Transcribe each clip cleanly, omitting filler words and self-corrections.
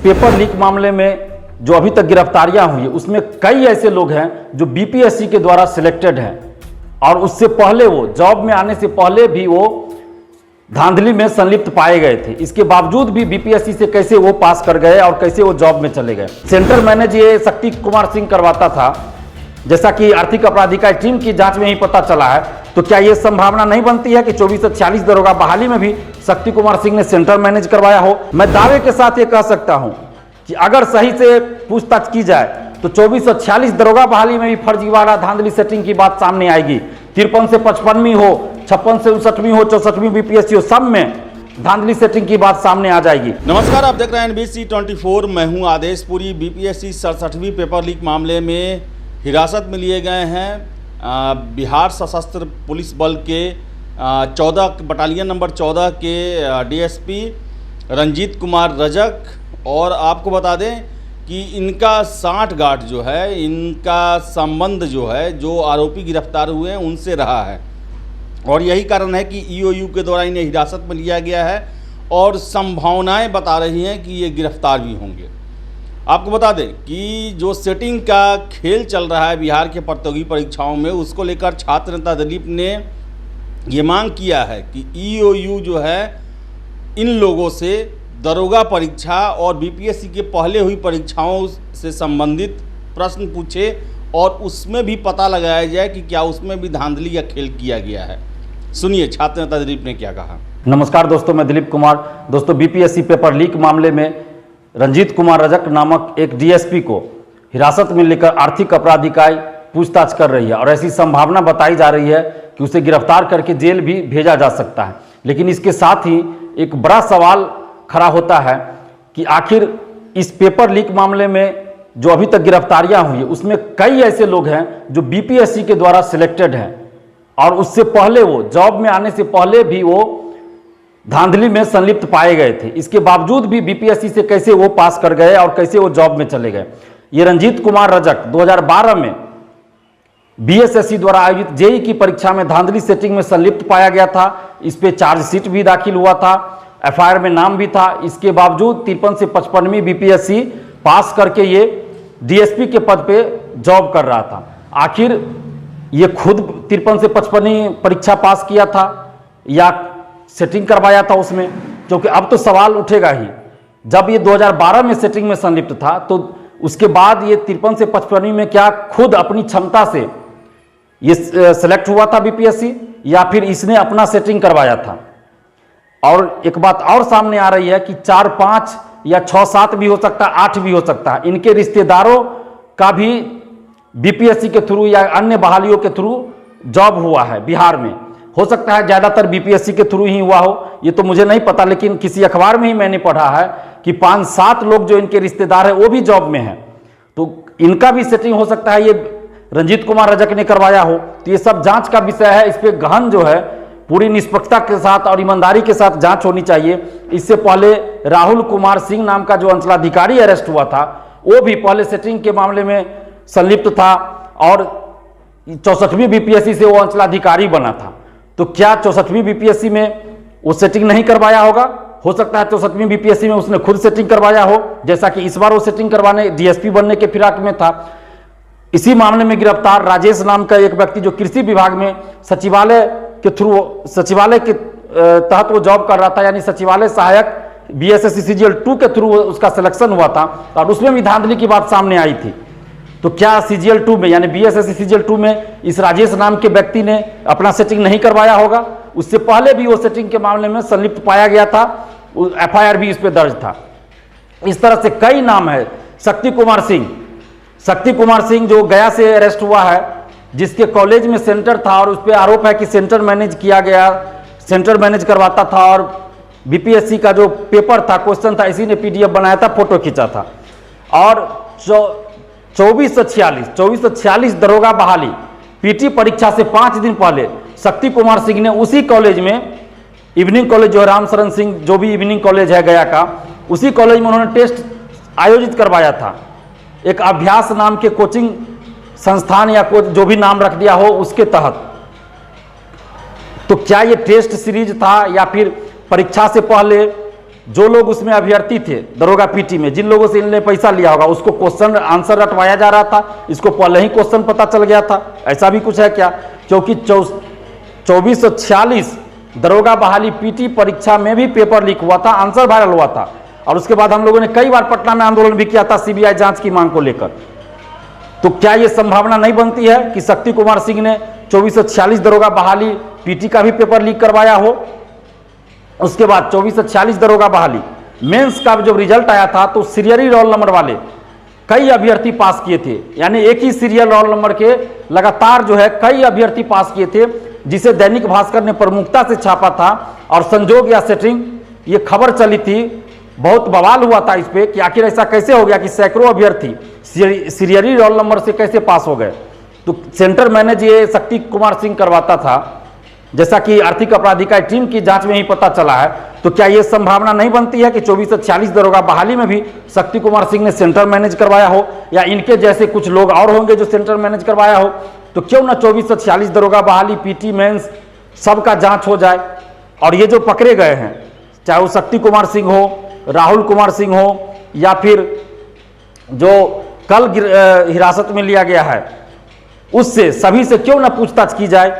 Paper leak मामले में जो अभी तक गिरफ्तारियां हुई है उसमें कई ऐसे लोग हैं जो बीपीएससी के द्वारा सिलेक्टेड हैं और उससे पहले वो जॉब में आने से पहले भी वो धांधली में संलिप्त पाए गए थे। इसके बावजूद भी बीपीएससी से कैसे वो पास कर गए और कैसे वो जॉब में चले गए। सेंटर मैनेज ये शक्ति कुमार सिंह करवाता था, जैसा कि आर्थिक अपराध इकाई टीम की जांच में ही पता चला है। तो क्या ये संभावना नहीं बनती है कि 2446 दरोगा बहाली में भी शक्ति कुमार सिंह ने सेंटर मैनेज करवाया हो? मैं दावे के साथ ये कह सकता हूं कि अगर सही से पूछताछ की जाए तो 2446 दरोगा बहाली में भी फर्जीवाड़ा धांधली सेटिंग की बात सामने आएगी। 53 से 55वीं हो, 56 से 59वीं हो, 64वीं बीपीएससी हो, सब में धांधली सेटिंग की बात सामने आ जाएगी। नमस्कार, आप देख रहे हैं NBC 24। मैं हूं आदेशपुरी। बीपीएससी 67वीं पेपर लीक मामले में हिरासत में लिए गए हैं बिहार सशस्त्र पुलिस बल के 14 बटालियन नंबर 14 के डीएसपी रंजीत कुमार रजक। और आपको बता दें कि इनका 60 गार्ड जो है, इनका संबंध जो है, जो आरोपी गिरफ्तार हुए हैं उनसे रहा है और यही कारण है कि ईओयू के द्वारा इन्हें हिरासत में लिया गया है और संभावनाएं बता रही हैं कि ये गिरफ्तार भी होंगे। आपको बता दें कि जो सेटिंग का खेल चल रहा है बिहार के प्रतियोगी परीक्षाओं में, उसको लेकर छात्र नेता दिलीप ने ये मांग किया है कि ईओयू जो है इन लोगों से दरोगा परीक्षा और बीपीएससी के पहले हुई परीक्षाओं से संबंधित प्रश्न पूछे और उसमें भी पता लगाया जाए कि क्या उसमें भी धांधली या खेल किया गया है। सुनिए छात्र नेता दिलीप ने क्या कहा। नमस्कार दोस्तों, मैं दिलीप कुमार। दोस्तों, बीपीएससी पेपर लीक मामले में रंजीत कुमार रजक नामक एक डीएसपी को हिरासत में लेकर आर्थिक अपराध इकाई पूछताछ कर रही है और ऐसी संभावना बताई जा रही है कि उसे गिरफ्तार करके जेल भी भेजा जा सकता है। लेकिन इसके साथ ही एक बड़ा सवाल खड़ा होता है कि आखिर इस पेपर लीक मामले में जो अभी तक गिरफ्तारियां हुई है उसमें कई ऐसे लोग हैं जो बीपीएससी के द्वारा सिलेक्टेड हैं और उससे पहले वो जॉब में आने से पहले भी वो धांधली में संलिप्त पाए गए थे। इसके बावजूद भी बीपीएससी से कैसे वो पास कर गए और कैसे वो जॉब में चले गए। ये रंजीत कुमार रजक 2012 में बीएसएससी द्वारा आयोजित जेईई की परीक्षा में धांधली सेटिंग में संलिप्त पाया गया था। इस पे चार्जशीट भी दाखिल हुआ था, एफआईआर में नाम भी था। इसके बावजूद 53 से 55वीं बीपीएससी पास करके ये डीएसपी के पद पे जॉब कर रहा था। आखिर ये खुद 53 से 55वीं परीक्षा पास किया था या सेटिंग करवाया था उसमें? क्योंकि अब तो सवाल उठेगा ही, जब ये 2012 में सेटिंग में संलिप्त था तो उसके बाद ये 53 से 55वीं में क्या खुद अपनी क्षमता से ये सेलेक्ट हुआ था बीपीएससी या फिर इसने अपना सेटिंग करवाया था? और एक बात और सामने आ रही है कि 4, 5 या 6, 7 भी हो सकता है, 8 भी हो सकता है। इनके रिश्तेदारों का भी बीपीएससी के थ्रू या अन्य बहालियों के थ्रू जॉब हुआ है बिहार में। हो सकता है ज़्यादातर बीपीएससी के थ्रू ही हुआ हो, ये तो मुझे नहीं पता, लेकिन किसी अखबार में ही मैंने पढ़ा है कि 5-7 लोग जो इनके रिश्तेदार हैं वो भी जॉब में हैं। तो इनका भी सेटिंग हो सकता है ये रंजीत कुमार रजक ने करवाया हो। तो ये सब जांच का विषय है। इस पर गहन जो है पूरी निष्पक्षता के साथ और ईमानदारी के साथ जांच होनी चाहिए। इससे पहले राहुल कुमार सिंह नाम का जो अंचलाधिकारी अरेस्ट हुआ था वो भी पहले सेटिंग के मामले में संलिप्त था और 64वीं बीपीएससी से वो अंचलाधिकारी बना था। तो क्या 64वीं बीपीएससी में वो सेटिंग नहीं करवाया होगा? हो सकता है 64वीं बीपीएससी में उसने खुद सेटिंग करवाया हो, जैसा कि इस बार वो सेटिंग करवाने डीएसपी बनने के फिराक में था। इसी मामले में गिरफ्तार राजेश नाम का एक व्यक्ति जो कृषि विभाग में सचिवालय के तहत वो जॉब कर रहा था, यानी सचिवालय सहायक बीएसएससी सीजीएल 2 के थ्रू उसका सिलेक्शन हुआ था और उसमें भी धांधली की बात सामने आई थी। तो क्या सीजीएल 2 में यानी बीएसएससी सीजीएल 2 में इस राजेश नाम के व्यक्ति ने अपना सेटिंग नहीं करवाया होगा? उससे पहले भी वो सेटिंग के मामले में संलिप्त पाया गया था, एफआईआर भी इस पर दर्ज था। इस तरह से कई नाम है। शक्ति कुमार सिंह जो गया से अरेस्ट हुआ है, जिसके कॉलेज में सेंटर था और उस पर आरोप है कि सेंटर मैनेज किया गया, सेंटर मैनेज करवाता था और बीपीएससी का जो पेपर था, क्वेश्चन था, इसी ने पीडीएफ बनाया था, फोटो खींचा था। और 2446 दरोगा बहाली पीटी परीक्षा से 5 दिन पहले शक्ति कुमार सिंह ने उसी कॉलेज में, इवनिंग कॉलेज जो राम शरण सिंह जो भी इवनिंग कॉलेज है गया का, उसी कॉलेज में उन्होंने टेस्ट आयोजित करवाया था। एक अभ्यास नाम के कोचिंग संस्थान या जो भी नाम रख दिया हो उसके तहत। तो क्या ये टेस्ट सीरीज था या फिर परीक्षा से पहले जो लोग उसमें अभ्यर्थी थे दरोगा पीटी में, जिन लोगों से इनने पैसा लिया होगा, उसको क्वेश्चन आंसर रटवाया जा रहा था, इसको पहले ही क्वेश्चन पता चल गया था। ऐसा भी कुछ है क्या? क्योंकि 2446 दरोगा बहाली पीटी परीक्षा में भी पेपर लीक हुआ था, आंसर वायरल हुआ था, और उसके बाद हम लोगों ने कई बार पटना में आंदोलन भी किया था सीबीआई जांच की मांग को लेकर। तो क्या यह संभावना नहीं बनती है कि शक्ति कुमार सिंह ने 2446 दरोगा बहाली पीटी का भी पेपर लीक करवाया हो? उसके बाद 2446 दरोगा बहाली मेंस का जब रिजल्ट आया था तो सीरियली रोल नंबर वाले कई अभ्यर्थी पास किए थे, यानी एक ही सीरियल रोल नंबर के लगातार जो है कई अभ्यर्थी पास किए थे, जिसे दैनिक भास्कर ने प्रमुखता से छापा था। और संजोग या सेटिंग ये खबर चली थी, बहुत बवाल हुआ था इस पे कि आखिर ऐसा कैसे हो गया कि सैकड़ों अभ्यर्थी सीरियली रोल नंबर से कैसे पास हो गए। तो सेंटर मैनेज ये शक्ति कुमार सिंह करवाता था, जैसा कि आर्थिक अपराध इकाई टीम की जांच में ही पता चला है। तो क्या यह संभावना नहीं बनती है कि 2446 दरोगा बहाली में भी शक्ति कुमार सिंह ने सेंटर मैनेज करवाया हो, या इनके जैसे कुछ लोग और होंगे जो सेंटर मैनेज करवाया हो? तो क्यों ना 2446 दरोगा बहाली पीटी मेंस सबका जांच हो जाए। और ये जो पकड़े गए हैं, चाहे वो शक्ति कुमार सिंह हो, राहुल कुमार सिंह हो, या फिर जो कल हिरासत में लिया गया है, उससे सभी से क्यों ना पूछताछ की जाए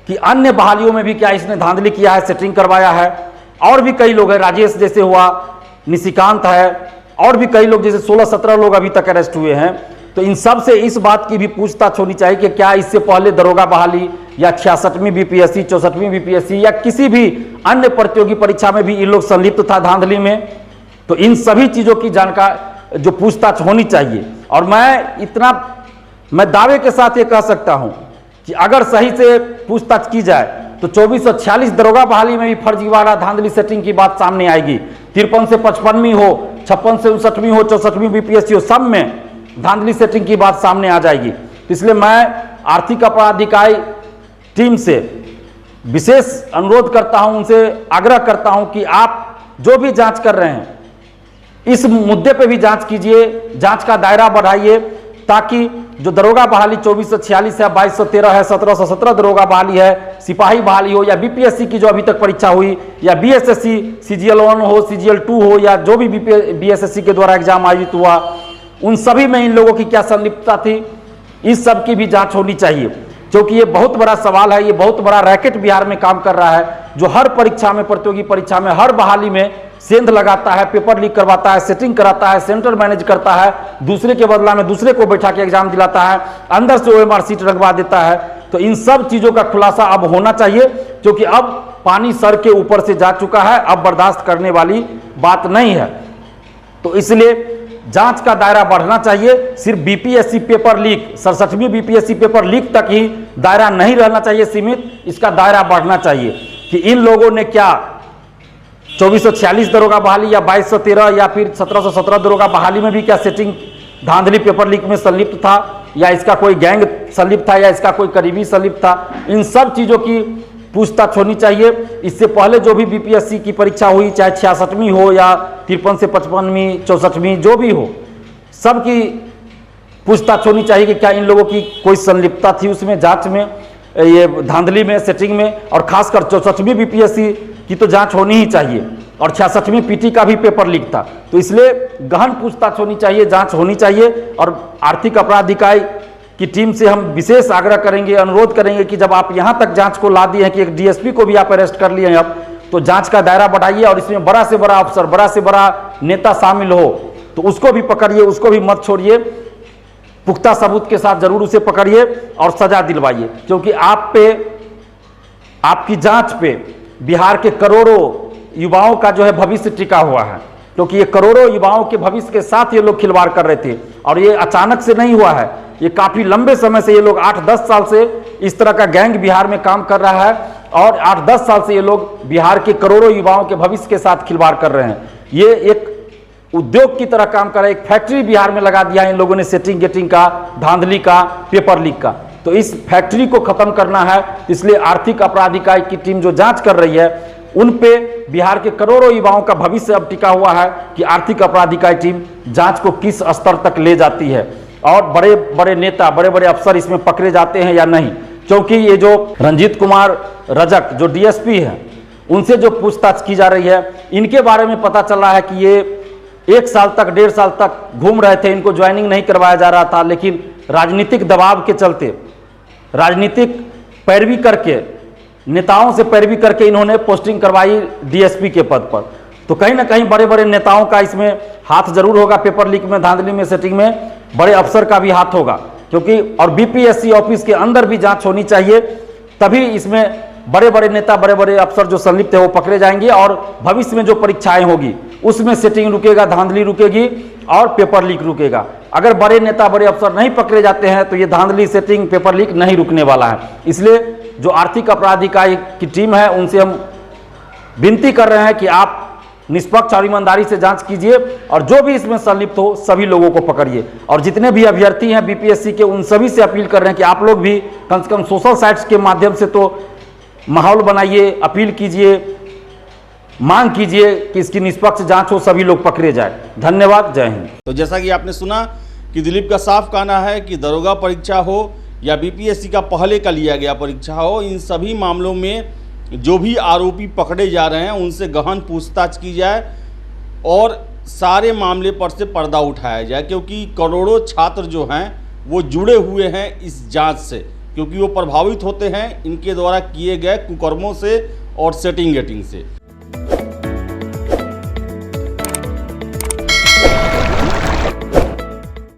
कि अन्य बहालियों में भी क्या इसने धांधली किया है, सेटिंग करवाया है। और भी कई लोग हैं, राजेश जैसे हुआ, निशिकांत है, और भी कई लोग, जैसे 16-17 लोग अभी तक अरेस्ट हुए हैं। तो इन सब से इस बात की भी पूछताछ होनी चाहिए कि क्या इससे पहले दरोगा बहाली या 66वीं बीपीएससी, 64वीं बीपीएससी या किसी भी अन्य प्रतियोगी परीक्षा में भी इन लोग संलिप्त था धांधली में। तो इन सभी चीज़ों की जानकारी जो पूछताछ होनी चाहिए। और मैं दावे के साथ ये कह सकता हूं कि अगर सही से पूछताछ की जाए तो 2446 दरोगा बहाली में भी फर्जीवाड़ा धांधली सेटिंग की बात सामने आएगी। 53 से 55वीं हो, 56 से 59वीं हो, 64वीं बीपीएससी हो, सब में धांधली सेटिंग की बात सामने आ जाएगी। तो इसलिए मैं आर्थिक अपराध इकाई टीम से विशेष अनुरोध करता हूं, उनसे आग्रह करता हूं कि आप जो भी जांच कर रहे हैं इस मुद्दे पे भी जांच कीजिए, जांच का दायरा बढ़ाइए, ताकि जो दरोगा बहाली 2446 है, 2213 है, 1717 दरोगा बहाली है, सिपाही बहाली हो, या बीपीएससी की जो अभी तक परीक्षा हुई, या बीएसएससी सीजीएल 1 हो, सीजीएल 2 हो, या जो भी बीएसएससी के द्वारा एग्जाम आयोजित हुआ, उन सभी में इन लोगों की क्या संलिप्तता थी, इस सब की भी जांच होनी चाहिए। क्योंकि ये बहुत बड़ा सवाल है, ये बहुत बड़ा रैकेट बिहार में काम कर रहा है, जो हर परीक्षा में, प्रतियोगी परीक्षा में, हर बहाली में सेंध लगाता है, पेपर लीक करवाता है, सेटिंग कराता है, सेंटर मैनेज करता है, दूसरे के बदला में दूसरे को बैठा के एग्जाम दिलाता है, अंदर से ओएमआर सीट रखवा देता है। तो इन सब चीजों का खुलासा अब होना चाहिए, क्योंकि अब पानी सर के ऊपर से जा चुका है, अब बर्दाश्त करने वाली बात नहीं है। तो इसलिए जांच का दायरा बढ़ना चाहिए। सिर्फ बीपीएससी पेपर लीक, 67वीं बीपीएससी पेपर लीक तक ही दायरा नहीं रहना चाहिए सीमित, इसका दायरा बढ़ना चाहिए कि इन लोगों ने क्या 2446 दरोगा बहाली या 2213 या फिर 1717 दरोगा बहाली में भी क्या सेटिंग धांधली पेपर लीक में संलिप्त था, या इसका कोई गैंग संलिप्त था, या इसका कोई करीबी संलिप्त था। इन सब चीज़ों की पूछताछ होनी चाहिए। इससे पहले जो भी बीपीएससी की परीक्षा हुई, चाहे 66वीं हो या 53 से 55वीं, 64वीं, जो भी हो, सबकी पूछताछ होनी चाहिए कि क्या इन लोगों की कोई संलिप्तता थी उसमें, जांच में, ये धांधली में, सेटिंग में। और खासकर 64वीं बीपीएससी की तो जांच होनी ही चाहिए, और 66वीं पीटी का भी पेपर लीक था। तो इसलिए गहन पूछताछ होनी चाहिए, जांच होनी चाहिए। और आर्थिक अपराध इकाई की टीम से हम विशेष आग्रह करेंगे, अनुरोध करेंगे कि जब आप यहाँ तक जांच को ला दिए हैं कि एक डीएसपी को भी आप अरेस्ट कर लिए हैं, अब तो जांच का दायरा बढ़ाइए, और इसमें बड़ा से बड़ा अफसर, बड़ा से बड़ा नेता शामिल हो तो उसको भी पकड़िए, उसको भी मत छोड़िए, पुख्ता सबूत के साथ जरूर उसे पकड़िए और सजा दिलवाइए। क्योंकि आप पे, आपकी जांच पे बिहार के करोड़ों युवाओं का जो है भविष्य टिका हुआ है, क्योंकि ये करोड़ों युवाओं के भविष्य के साथ ये लोग खिलवाड़ कर रहे थे। और ये अचानक से नहीं हुआ है, ये काफी लंबे समय से, ये लोग 8-10 साल से इस तरह का गैंग बिहार में काम कर रहा है, और 8-10 साल से ये लोग बिहार के करोड़ों युवाओं के भविष्य के साथ खिलवाड़ कर रहे हैं। ये एक उद्योग की तरह काम कर रहा है, एक फैक्ट्री बिहार में लगा दिया है इन लोगों ने, सेटिंग गेटिंग का, धांधली का, पेपर लीक का। तो इस फैक्ट्री को खत्म करना है, इसलिए आर्थिक अपराध इकाई की टीम जो जांच कर रही है, उन पे बिहार के करोड़ों युवाओं का भविष्य अब टिका हुआ है कि आर्थिक अपराध इकाई टीम जांच को किस स्तर तक ले जाती है, और बड़े बड़े नेता, बड़े बड़े अफसर इसमें पकड़े जाते हैं या नहीं। क्योंकि ये जो रंजीत कुमार रजक जो डीएसपी है, उनसे जो पूछताछ की जा रही है, इनके बारे में पता चल रहा है कि ये 1 साल तक 1.5 साल तक घूम रहे थे, इनको ज्वाइनिंग नहीं करवाया जा रहा था, लेकिन राजनीतिक दबाव के चलते, राजनीतिक पैरवी करके, नेताओं से पैरवी करके इन्होंने पोस्टिंग करवाई डीएसपी के पद पर। तो कहीं ना कहीं बड़े बड़े नेताओं का इसमें हाथ जरूर होगा, पेपर लीक में, धांधली में, सेटिंग में बड़े अफसर का भी हाथ होगा, क्योंकि और बीपीएससी ऑफिस के अंदर भी जांच होनी चाहिए, तभी इसमें बड़े बड़े नेता, बड़े बड़े अफसर जो संलिप्त है वो पकड़े जाएंगे और भविष्य में जो परीक्षाएं होगी उसमें सेटिंग रुकेगा, धांधली रुकेगी और पेपर लीक रुकेगा। अगर बड़े नेता, बड़े अफसर नहीं पकड़े जाते हैं तो ये धांधली, सेटिंग, पेपर लीक नहीं रुकने वाला है। इसलिए जो आर्थिक अपराध इकाई की टीम है उनसे हम विनती कर रहे हैं कि आप निष्पक्ष और ईमानदारी से जांच कीजिए और जो भी इसमें संलिप्त हो सभी लोगों को पकड़िए। और जितने भी अभ्यर्थी हैं बीपीएससी के, उन सभी से अपील कर रहे हैं कि आप लोग भी कम से कम सोशल साइट्स के माध्यम से तो माहौल बनाइए, अपील कीजिए, मांग कीजिए कि इसकी निष्पक्ष जांच हो, सभी लोग पकड़े जाए। धन्यवाद, जय हिंद। तो जैसा कि आपने सुना कि दिलीप का साफ कहना है कि दरोगा परीक्षा हो या बीपीएससी का पहले का लिया गया परीक्षा हो, इन सभी मामलों में जो भी आरोपी पकड़े जा रहे हैं उनसे गहन पूछताछ की जाए और सारे मामले पर से पर्दा उठाया जाए, क्योंकि करोड़ों छात्र जो हैं वो जुड़े हुए हैं इस जांच से, क्योंकि वो प्रभावित होते हैं इनके द्वारा किए गए कुकर्मों से और सेटिंग गेटिंग से।